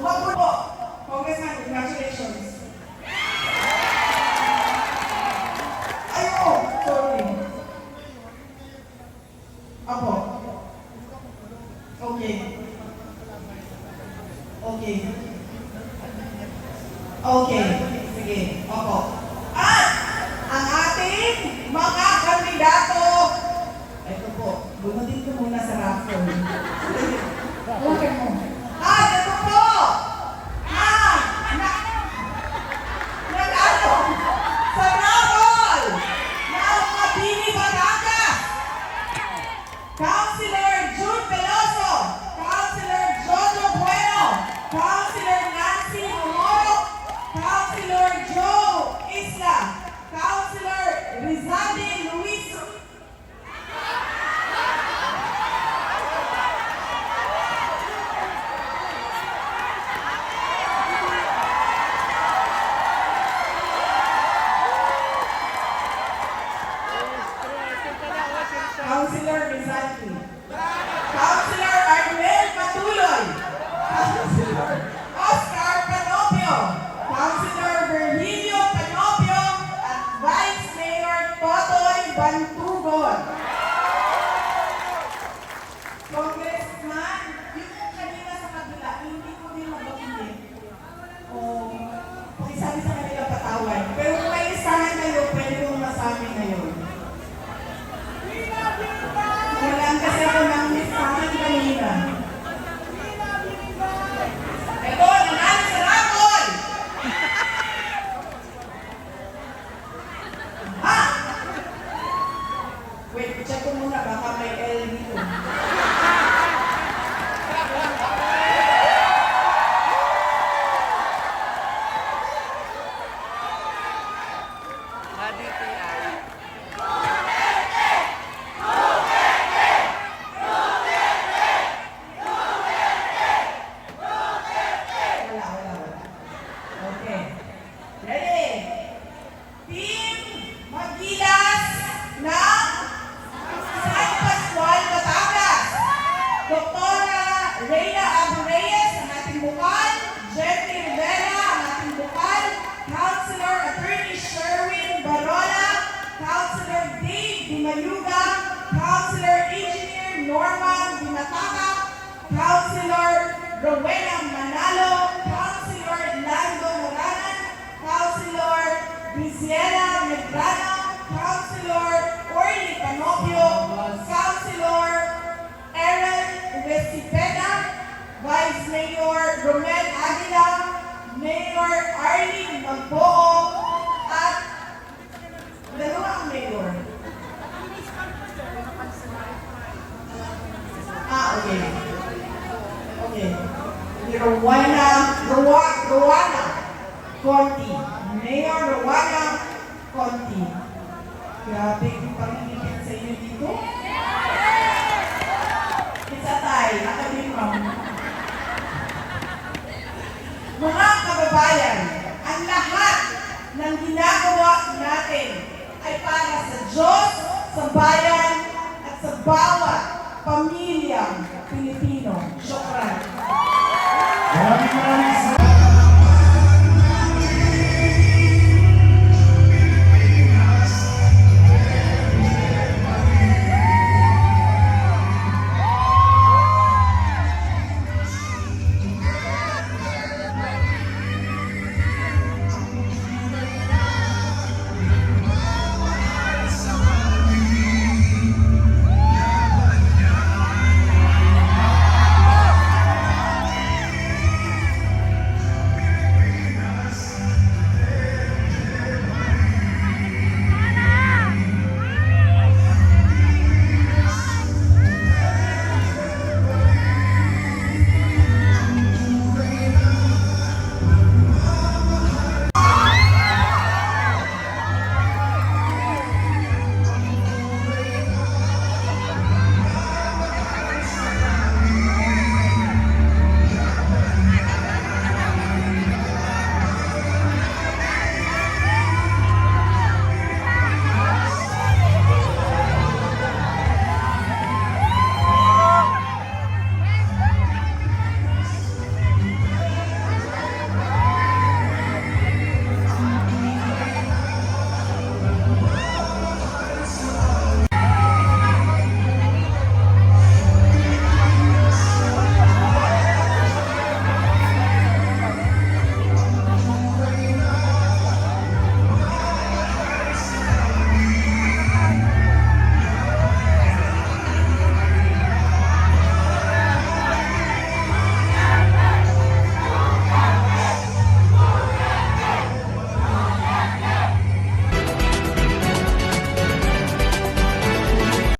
mabuo. Congressman, congratulations. Ayoko, sorry. Apo. Okay. Okay. Okay. Sige. Opo. At ang ating mga kandidato. Ito po. Bunutin ko muna sa raffle. Okay mo. At ito po. Nag-ano? Sa raffle. Ng Mabini, Batangas. Councilor June Veloso. Councilor Jojo Bueno. Councilor Nancy Momoro. Councilor Joe Isla. Councilor Rizalde Luis. Councilor Rizalde. Councilor Arnel Patuloy. Councilor Oscar Panopio. Councilor Virgilio Panopio at Vice Mayor Totoy Bantugon. Congressman, yung kanina sa kabila, hindi ko din mabakinig. O, pakisabi sa kanila patawan. Pero kung may listahan kayo, pwede kong masabi ngayon. Walang kasi ako ng listahan kanina. Ito, nanalo sa raffle! Ha? Wait, check ko muna, baka may L dito. Wala. Okay. Ready? Team Magilas ng San Pascual, Batangas. Doktora Reyna Abu Reyes, ang ating bukal. Jeffrey Rivera, ang ating bukal. Councilor Attorney Sherwin Barola. Councilor Dave Dimayuga. Councilor Engineer Norman Dimataka. Councilor Rowena Manalo. Councilor Lando Moranan. Councilor Graciela Medrano. Councilor Orly Panopio. Councilor Aaron Vestipeda. Vice Mayor Romel Aguila. Mayor Arlene Magboo. At dalawang mayor. Okay. Okay. Rowena Conti. Mayor Rowena Conti. Grabe yung pangingipin sa inyo dito. It's a tie. Nakabimam. Mga kababayan, ang lahat ng ginagawa natin ay para sa Diyos, sa bayan, at sa bawat pamilyang Pilipino. Syukran. Maraming